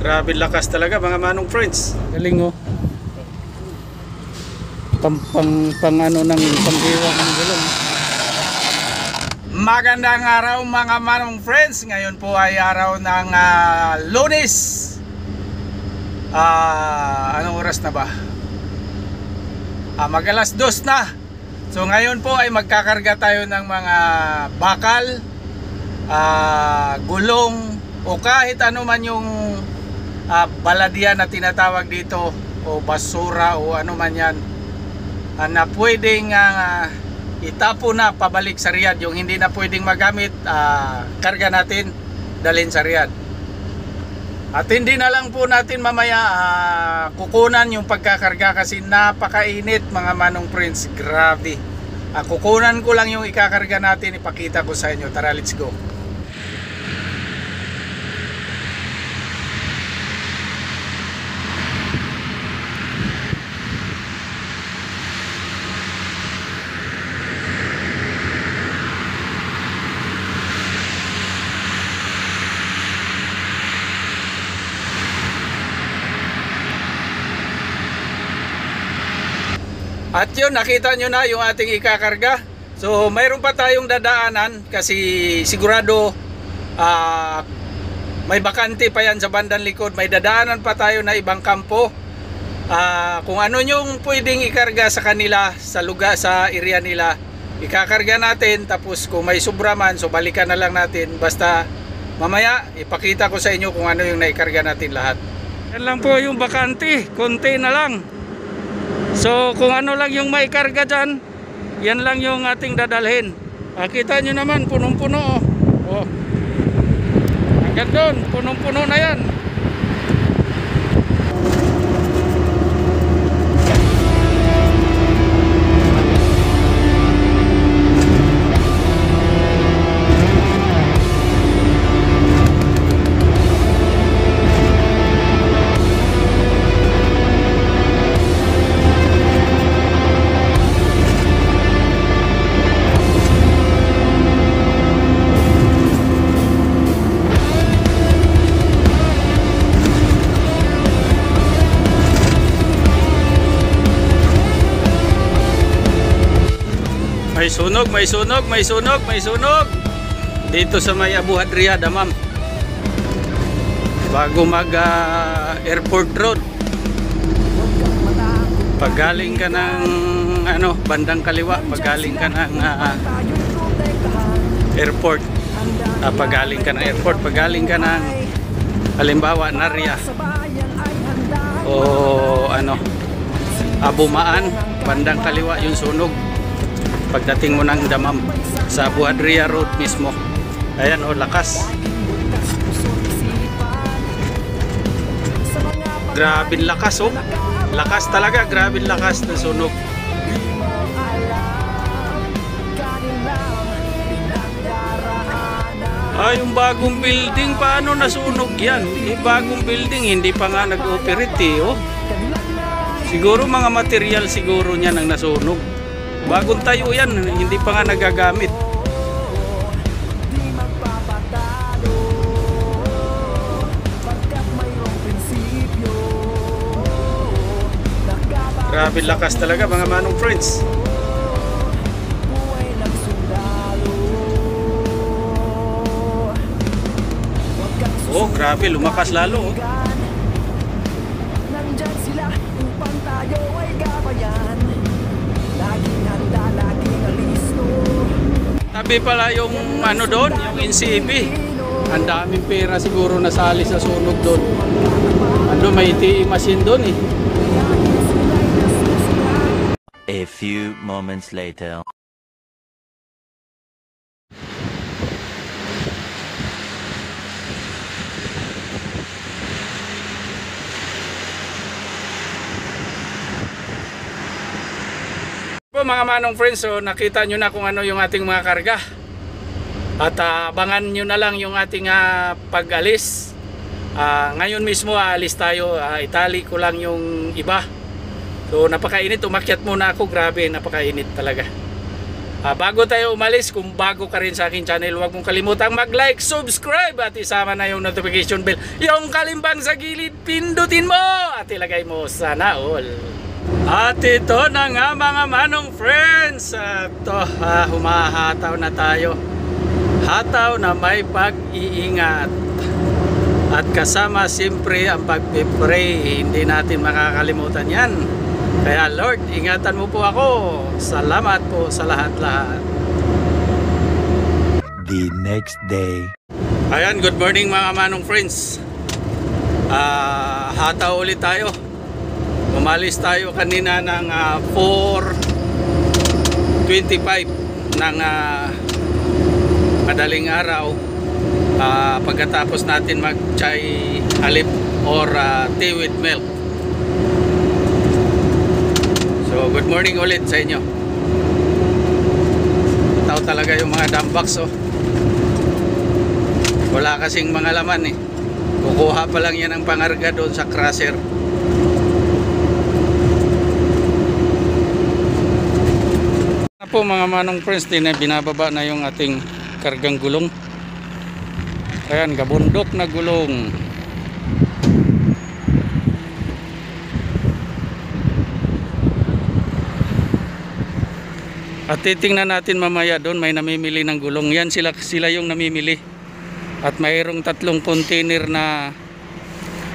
Grabe lakas talaga mga manong friends. Galing oh. Pang ano ng panghiwa ng gulong. Magandang araw mga manong friends. Ngayon po ay araw ng Lunes. Anong oras na ba? Mag-alas 2 na. So ngayon po ay magkakarga tayo ng mga bakal, gulong o kahit ano man yung baladya na tinatawag dito o basura o ano man yan na pwedeng itapo na pabalik sa Riyadh. Yung hindi na pwedeng magamit, karga natin, dalhin sa Riyadh. At hindi na lang po natin mamaya kukunan yung pagkakarga kasi napakainit mga manong friends. Grabe. Kukunan ko lang yung ikakarga natin, ipakita ko sa inyo. Tara, let's go. At yun, nakita nyo na yung ating ikakarga. So mayroon pa tayong dadaanan kasi sigurado may bakante pa yan sa bandang likod. May dadaanan pa tayo na ibang kampo. Kung ano yung pwedeng ikarga sa kanila, sa lugar, sa area nila, ikakarga natin. Tapos kung may sobra man, so balikan na lang natin. Basta mamaya ipakita ko sa inyo kung ano yung naikarga natin lahat. Yan lang po yung bakante, konti na lang. So kung ano lang yung may karga dyan, yan lang yung ating dadalhin. Kita nyo naman, punong-puno oh. Hanggang doon, punong-puno na yan. May sunog, may sunog, may sunog, may sunog dito sa may Abu Hadria, Dammam, bago mag airport road. Paggaling ka ng bandang kaliwa, paggaling ka ng airport, paggaling ka ng airport, paggaling ka ng halimbawa Narya o Abu Maan, bandang kaliwa yung sunog. Pagdating mo ng Dammam sa Abu Hadria Road mismo. Ayan oh, lakas. Grabe lakas oh. Lakas talaga, grabe lakas ng sunog. Yung bagong building, paano nasunog yan? Bagong building, hindi pa nga nag-operate oh. Siguro mga material siguro niyan ang nasunog. Bagong tayo yan, hindi pa nga nagagamit. Grabe lakas talaga mga manong friends. Oh, grabe, lumakas lalo oh. Tabi pala yung doon, yung NCAB. Ang daming pera siguro nasali sa sunog doon. May ATM machine doon eh. A few moments later. Mga manong friends, so nakita nyo na kung ano yung ating mga karga. At abangan nyo na lang yung ating pag-alis. Ngayon mismo aalis tayo, itali ko lang yung iba. So napakainit, umakyat muna ako, grabe, napakainit talaga. Bago tayo umalis, kung bago ka rin sa aking channel, huwag mong kalimutang mag-like, subscribe at isama na yung notification bell. Yung kalimbang sa gilid, pindutin mo at ilagay mo sana all. At ito na nga mga manong friends, humahataw na tayo. Hataw na may pag-iingat. At kasama siyempre ang pag-pray, hindi natin makakalimutan yan. Kaya Lord, ingatan mo po ako. Salamat po sa lahat-lahat. The next day. Ayan, good morning mga manong friends. Hataw ulit tayo. Umalis tayo kanina ng 4:25 ng madaling araw. Pagkatapos natin mag-chai alip or tea with milk. So good morning ulit sa inyo. Tao talaga yung mga dumbox wala kasing mga laman kukuha pa lang yan ang pangarga doon sa crusher. Po mga manong friends, binababa na yung ating kargang gulong. Ayan, gabundok na gulong. At titingnan natin mamaya doon, may namimili ng gulong. Yan sila yung namimili. At mayroong 3 container na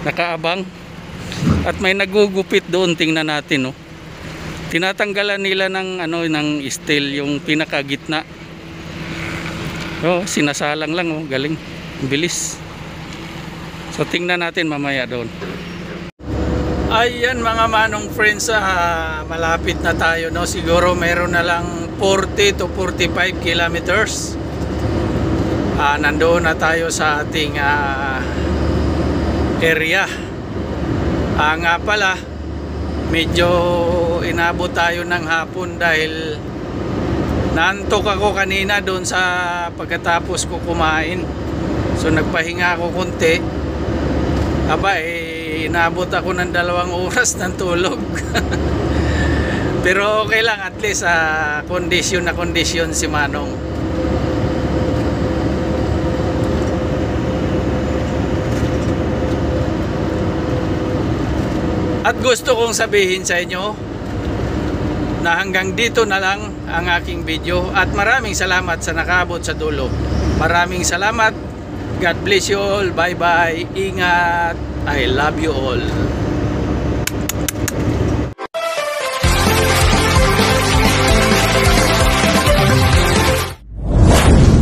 nakaabang. At may nagugupit doon, tingnan natin Tinatanggalan nila ng ng steel yung pinakagitna. Sinasalang lang galing. Bilis. So tingnan natin mamaya doon. Ayan mga manong friends, malapit na tayo siguro mayroon na lang 40 to 45 kilometers. Nandoon na tayo sa ating area. Nga pala, medyo inabot tayo ng hapon dahil naantok ako kanina doon sa pagkatapos ko kumain. So nagpahinga ako konti. Inabot ako ng 2 oras ng tulog. Pero okay lang, at least kondisyon na kondisyon si Manong. At gusto kong sabihin sa inyo na hanggang dito na lang ang aking video. At maraming salamat sa nakaabot sa dulo. Maraming salamat. God bless you all. Bye bye. Ingat. I love you all.